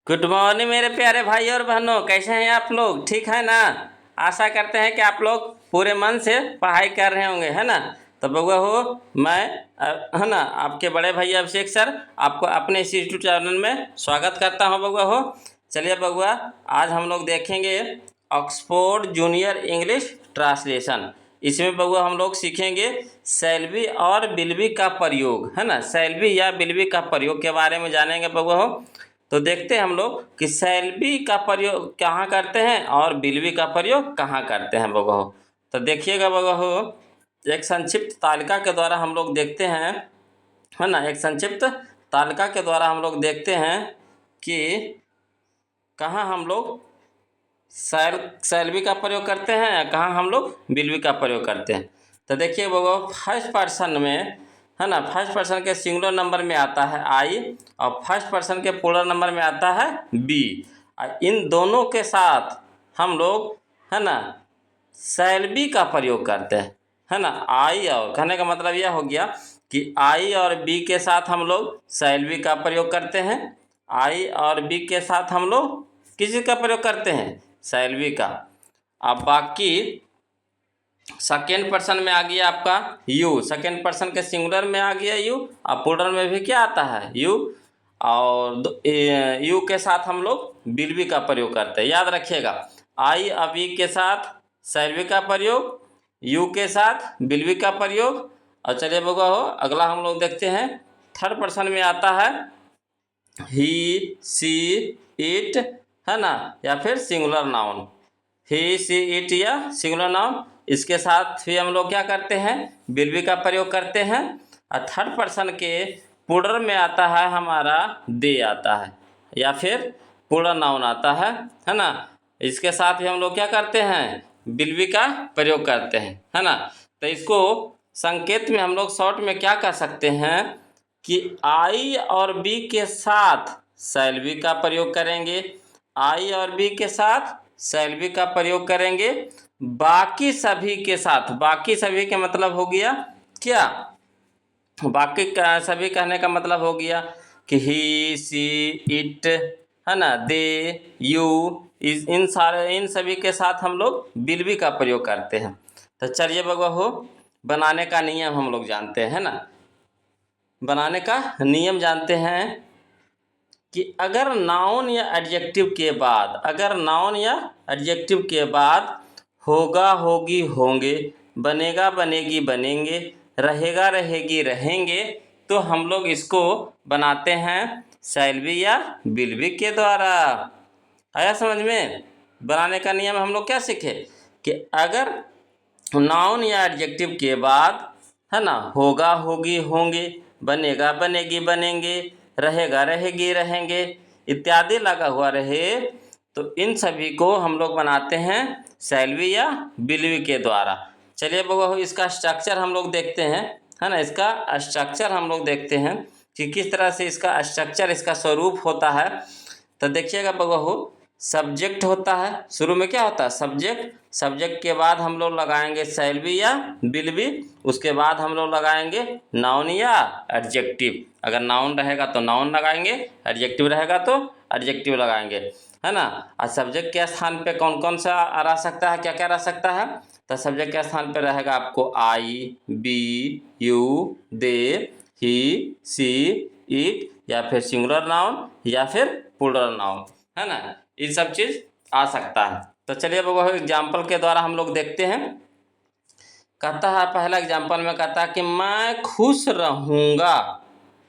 Good morning मेरे प्यारे भाई और बहनों, कैसे हैं आप लोग? ठीक है ना? आशा करते हैं कि आप लोग पूरे मन से पढ़ाई कर रहे होंगे, है ना? तो बउआ हो, मैं है ना आपके बड़े भाई अभिषेक सर आपको अपने इस यूट्यूब चैनल में स्वागत करता हूं बउआ हो। चलिए बउआ, आज हम लोग देखेंगे ऑक्सफोर्ड जूनियर इंग्लिश ट्रांसलेशन। इसमें बउआ हम लोग सीखेंगे शैल बी और विल बी का प्रयोग, है ना? शैल बी या विल बी का प्रयोग के बारे में जानेंगे बउआ हो। तो देखते हैं हम लोग कि शैल बी का प्रयोग कहाँ करते हैं और विल बी का प्रयोग कहाँ करते हैं बउआ हो। तो देखिएगा बउआ हो, एक संक्षिप्त तालिका के द्वारा हम लोग देखते हैं, है ना? एक संक्षिप्त तालिका के द्वारा हम लोग देखते हैं कि कहाँ हम लोग शैल बी का प्रयोग करते हैं या कहाँ हम लोग विल बी का प्रयोग करते हैं। तो देखिए बउआ, फर्स्ट पर्सन में, है ना, फर्स्ट पर्सन के सिंगुलर नंबर में आता है आई और फर्स्ट पर्सन के प्लूरल नंबर में आता है बी। इन दोनों के साथ हम लोग, है ना, शैल बी का प्रयोग करते हैं, है ना। आई और कहने का मतलब यह हो गया कि आई और बी के साथ हम लोग शैल बी का प्रयोग करते हैं। आई और बी के साथ हम लोग किस चीज़ का प्रयोग करते हैं? शैल बी का। अब बाकी सेकेंड पर्सन में आ गया आपका यू, सेकेंड पर्सन के सिंगुलर में आ गया यू और प्लूरल में भी क्या आता है? यू। और यू के साथ हम लोग विल बी का प्रयोग करते हैं। याद रखिएगा, आई और बी के साथ शैल बी का प्रयोग, यू के साथ विल बी का प्रयोग। और चलिए बउआ हो, अगला हम लोग देखते हैं थर्ड पर्सन में आता है ही, सी, इट, है ना, या फिर singular noun. He, she, it या सिंगुलर नाउन, इसके साथ भी हम लोग क्या करते हैं? विल बी का प्रयोग करते हैं। और थर्ड पर्सन के प्लूरल में आता है हमारा दे आता है या फिर प्लूरल नाउन आता है ना। इसके साथ भी हम लोग क्या करते हैं? विल बी का प्रयोग करते हैं, है ना। तो इसको संकेत में हम लोग शॉर्ट में क्या कर सकते हैं कि आई और बी के साथ शैल बी का प्रयोग करेंगे, आई और बी के साथ शैल बी का प्रयोग करेंगे। बाकी सभी के साथ, बाकी सभी के मतलब हो गया क्या? बाकी का सभी कहने का मतलब हो गया कि ही, सी, इट, है ना, दे, यू, इन सभी के साथ हम लोग विल बी का प्रयोग करते हैं। तो चलिए बउआ हो, बनाने का नियम हम लोग जानते हैं ना। बनाने का नियम जानते हैं कि अगर नाउन या एडजेक्टिव के बाद, अगर नाउन या एडजेक्टिव के बाद होगा, होगी, होंगे, बनेगा, बनेगी, बनेंगे, रहेगा, रहेगी, रहेंगे, तो हम लोग इसको बनाते हैं शैल बी या विल बी के द्वारा। आया समझ में? बनाने का नियम हम लोग क्या सीखे कि अगर नाउन या एडजेक्टिव के बाद, है ना, होगा, होगी, होंगे, बनेगा, बनेगी, बनेंगे, रहेगा, रहेगी, रहेंगे इत्यादि लगा हुआ रहे, तो इन सभी को हम लोग बनाते हैं शैल बी या विल बी के द्वारा। चलिए बउआ हो, इसका स्ट्रक्चर हम लोग देखते हैं, है ना। इसका स्ट्रक्चर हम लोग देखते हैं कि किस तरह से इसका स्ट्रक्चर, इसका स्वरूप होता है। तो देखिएगा बउआ हो, सब्जेक्ट होता है, शुरू में क्या होता है? सब्जेक्ट। सब्जेक्ट के बाद हम लोग लगाएंगे शैल बी या विल बी, उसके बाद हम लोग लगाएंगे नाउन या एडजेक्टिव। अगर नाउन रहेगा तो नाउन लगाएंगे, एडजेक्टिव रहेगा तो एडजेक्टिव लगाएंगे, है ना। और सब्जेक्ट के स्थान पे कौन कौन सा रह सकता है, क्या क्या रह सकता है? तो सब्जेक्ट के स्थान पे रहेगा आपको I, we, you, they, he, she, it, या फिर सिंगुलर नाउन या फिर प्लूरल नाउन, है ना। ये सब चीज़ आ सकता है। तो चलिए बउआ एग्जाम्पल के द्वारा हम लोग देखते हैं। कहता है पहला एग्जाम्पल में कहता है कि मैं खुश रहूँगा,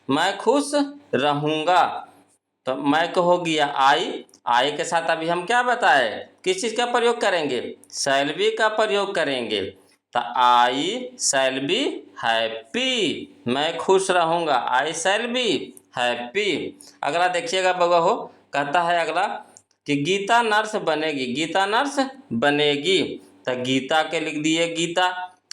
मैं खुश रहूँगा। तो मैं को हो गया आई, आई के साथ अभी हम क्या बताए, किस चीज़ का प्रयोग करेंगे? शैल बी का प्रयोग करेंगे। तो आई शैल बी हैप्पी, मैं खुश रहूँगा, आई शैल बी हैप्पी। अगला देखिएगा बउआ हो, कहता है अगला कि गीता नर्स बनेगी, गीता नर्स बनेगी। तो गीता के लिख दिए गीता,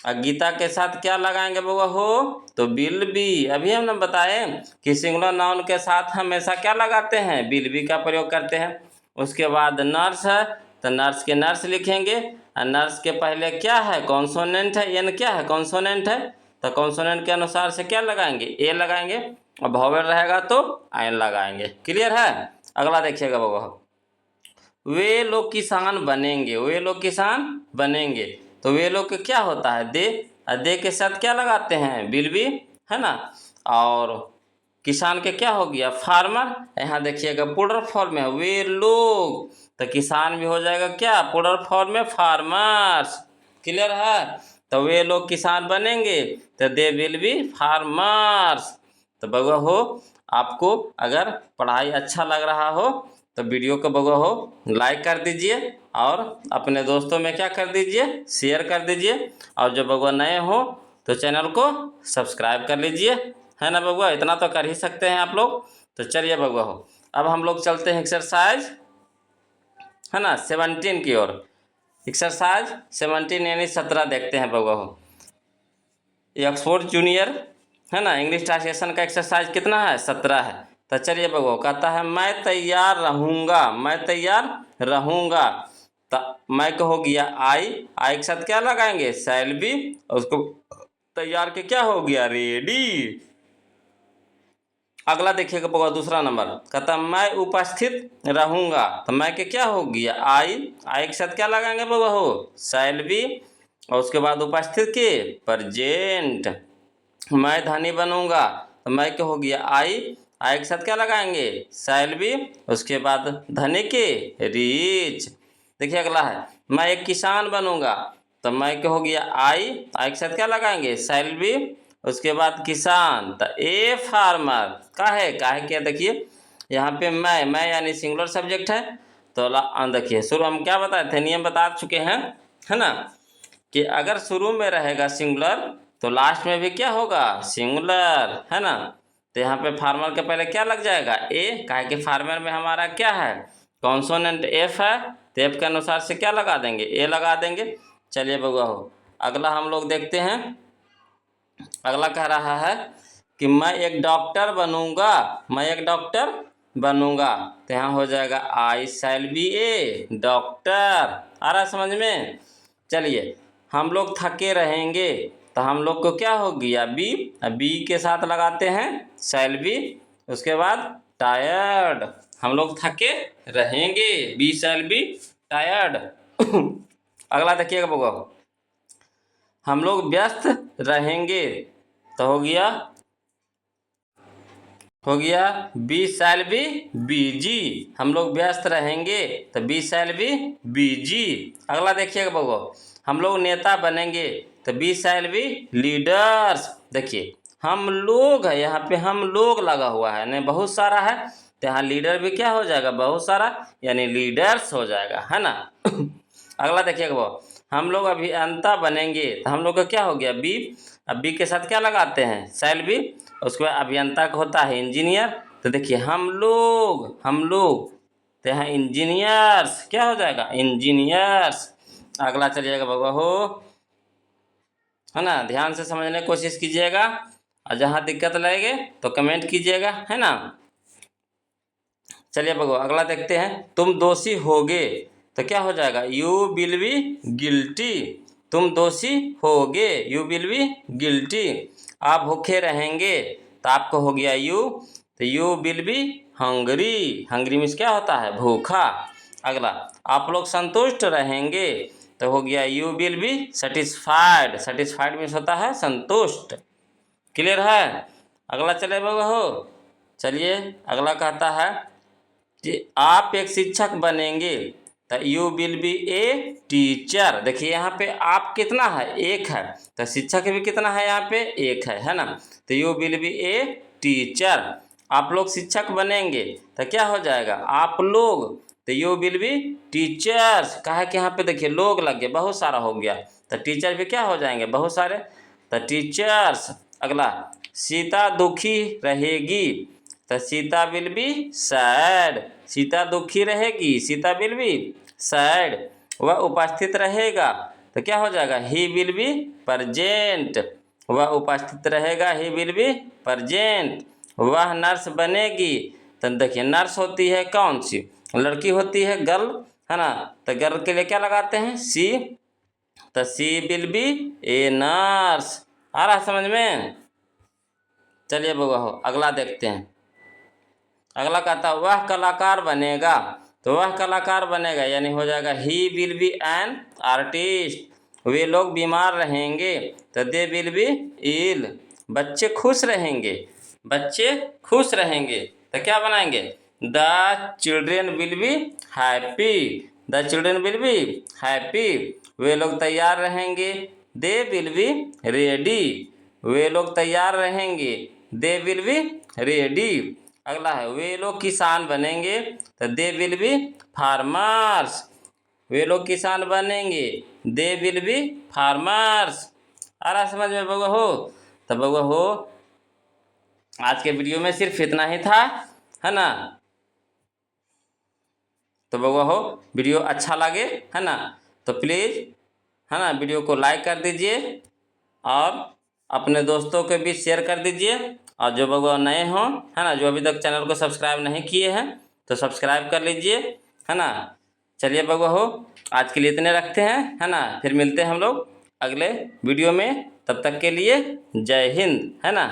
और गीता के साथ क्या लगाएंगे बउआ हो? तो विल बी। अभी हमने बताए कि सिंगुलर नाउन के साथ हमेशा क्या लगाते हैं? विल बी का प्रयोग करते हैं। उसके बाद नर्स है तो नर्स के नर्स लिखेंगे, और नर्स के पहले क्या है? कॉन्सोनेंट है, एन क्या है? कॉन्सोनेंट है। तो कॉन्सोनेंट के अनुसार से क्या लगाएंगे? ए लगाएंगे, और वोवेल रहेगा तो आयन लगाएंगे। क्लियर है? अगला देखिएगा बबुआ हो, वे लोग किसान बनेंगे, वे लोग किसान बनेंगे। तो वे लोग के क्या होता है, दे के साथ क्या लगाते हैं, विल बी, है ना। और किसान के क्या हो गया, फार्मर। यहाँ देखिएगा प्लूरल फॉर्म में है, वे लोग, तो किसान भी हो जाएगा क्या, प्लूरल फॉर्म में फार्मर्स। क्लियर है। तो वे लोग किसान बनेंगे, तो दे विल बी फार्मर्स। तो बउआ हो, आपको अगर पढ़ाई अच्छा लग रहा हो तो वीडियो को बउआ हो लाइक कर दीजिए और अपने दोस्तों में क्या कर दीजिए, शेयर कर दीजिए। और जो बउआ नए हो तो चैनल को सब्सक्राइब कर लीजिए, है ना बउआ। इतना तो कर ही सकते हैं आप लोग। तो चलिए बउआ हो, अब हम लोग चलते हैं एक्सरसाइज, है ना, 17 की ओर। एक्सरसाइज 17 यानी 17 देखते हैं बउआ हो। ऑक्सफोर्ड जूनियर, है ना, इंग्लिश ट्रांसलेशन का एक्सरसाइज कितना है, 17 है। तो चलिए बउआ, कहता है मैं तैयार रहूँगा, मैं तैयार रहूँगा। तो मैं को हो गया आई के साथ क्या लगाएंगे, शैल बी, उसको तैयार के क्या हो गया, रेडी। अगला देखिएगा बउआ, दूसरा नंबर, कहता मैं उपस्थित रहूँगा। तो मैं के क्या हो गया, आई के साथ क्या लगाएंगे बउआ हो, शैल बी, और उसके बाद उपस्थित के प्रेजेंट। मैं धनी बनूंगा, तो मैं क्या हो गया, आई के साथ क्या लगाएंगे, शैल बी, उसके बाद धनी के रिच। देखिए अगला है, मैं एक किसान बनूंगा। तो मैं क्या हो गया, आई के साथ क्या लगाएंगे, शैल बी, उसके बाद किसान। तो ए फार्मर का है क्या, देखिए यहाँ पे मैं यानी सिंगुलर सब्जेक्ट है। तो देखिए शुरू हम क्या बताए थे, नियम बता चुके हैं, है ना, कि अगर शुरू में रहेगा सिंगुलर तो लास्ट में भी क्या होगा, सिंगुलर, है ना। तो यहाँ पे फार्मर के पहले क्या लग जाएगा, ए, काहे कि फार्मर में हमारा क्या है, कॉन्सोनेंट एफ है। तो एफ के अनुसार से क्या लगा देंगे, ए लगा देंगे। चलिए बउआ हो, अगला हम लोग देखते हैं। अगला कह रहा है कि मैं एक डॉक्टर बनूंगा, मैं एक डॉक्टर बनूंगा। तो यहाँ हो जाएगा आई शैल बी ए डॉक्टर। आ रहा समझ में। चलिए, हम लोग थके रहेंगे। तो हम लोग को क्या हो गया, बी, बी के साथ लगाते हैं शैल बी, उसके बाद टायर्ड। हम लोग थके रहेंगे, बी शैल बी टायर्ड। अगला देखिएगा बउआ, हम लोग व्यस्त रहेंगे। तो हो गया बी शैल बी बीजी। हम लोग व्यस्त रहेंगे, तो बी शैल बी बीजी। अगला देखिएगा बउआ, हम लोग नेता बनेंगे। तो बी शैल बी लीडर्स। देखिए हम लोग है, यहाँ पे हम लोग लगा हुआ है, नहीं बहुत सारा है। तो यहाँ लीडर भी क्या हो जाएगा, बहुत सारा, यानी लीडर्स हो जाएगा, है ना। अगला देखिएगा बउआ, हम लोग अभियंता बनेंगे। तो हम लोग का क्या हो गया, बी। अब बी के साथ क्या लगाते हैं, शैल बी, उसके बाद अभियंता का होता है इंजीनियर। तो देखिए हम लोग, तो यहाँ इंजीनियर्स क्या हो जाएगा, इंजीनियर्स। अगला चलिएगा बउआ हो, है ना, ध्यान से समझने की कोशिश कीजिएगा, और जहाँ दिक्कत लगे तो कमेंट कीजिएगा, है ना। चलिए बउआ अगला देखते हैं, तुम दोषी होगे। तो क्या हो जाएगा, यू विल बी गिल्टी। तुम दोषी होगे, यू विल बी गिल्टी। आप भूखे रहेंगे, तो आपको हो गया यू, तो you will be Hungary. Hungary means क्या होता है, भूखा। अगला, आप लोग संतुष्ट रहेंगे। तो हो गया you will be satisfied. Satisfied means होता है संतुष्ट। क्लियर है। अगला चले बउआ हो, चलिए अगला कहता है कि आप एक शिक्षक बनेंगे। तो you will be a teacher. देखिए यहाँ पे आप कितना है, एक है, तो शिक्षक भी कितना है, यहाँ पे एक है ना। तो you will be a teacher. आप लोग शिक्षक बनेंगे, तो क्या हो जाएगा, आप लोग। तो यू विल बी टीचर्स। कहा कि यहाँ पे देखिए लोग लग गए, बहुत सारा हो गया, तो टीचर भी क्या हो जाएंगे, बहुत सारे, तो टीचर्स। अगला, सीता दुखी रहेगी। तो Sita will be sad. Sita दुखी रहेगी, सीता विल बी सैड। वह उपस्थित रहेगा, तो क्या हो जाएगा, ही विल बी प्रेजेंट। वह उपस्थित रहेगा, ही विल बी प्रेजेंट। वह नर्स बनेगी। तो देखिए नर्स होती है कौन सी, लड़की होती है, गर्ल, है ना। तो गर्ल के लिए क्या लगाते हैं, सी। तो सी विल बी ए नर्स। आ रहा समझ में। चलिए बउआ हो, अगला देखते हैं। अगला कहता है वह कलाकार बनेगा, तो वह कलाकार बनेगा यानी हो जाएगा he will be an artist. वे लोग बीमार रहेंगे, तो दे विल बी इल। बच्चे खुश रहेंगे, बच्चे खुश रहेंगे, तो क्या बनाएंगे? The children will be happy, the children will be happy. वे लोग तैयार रहेंगे, दे विल बी रेडी, वे लोग तैयार रहेंगे, दे विल बी रेडी। अगला है वे लोग किसान बनेंगे, तो दे विल बी फार्मर्स, वे लोग किसान बनेंगे, दे विल बी फार्मर्स। आ रहा समझ में बउआ हो? तो बउआ हो आज के वीडियो में सिर्फ इतना ही था, है ना। तो बउआ हो वीडियो अच्छा लगे, है ना, तो प्लीज़, है ना, वीडियो को लाइक कर दीजिए और अपने दोस्तों के बीच शेयर कर दीजिए। और जो बउआ नए हों, है ना, जो अभी तक चैनल को सब्सक्राइब नहीं किए हैं, तो सब्सक्राइब कर लीजिए, है ना। चलिए बउआ हो आज के लिए इतने रखते हैं, है ना, फिर मिलते हैं हम लोग अगले वीडियो में। तब तक के लिए जय हिंद, है ना।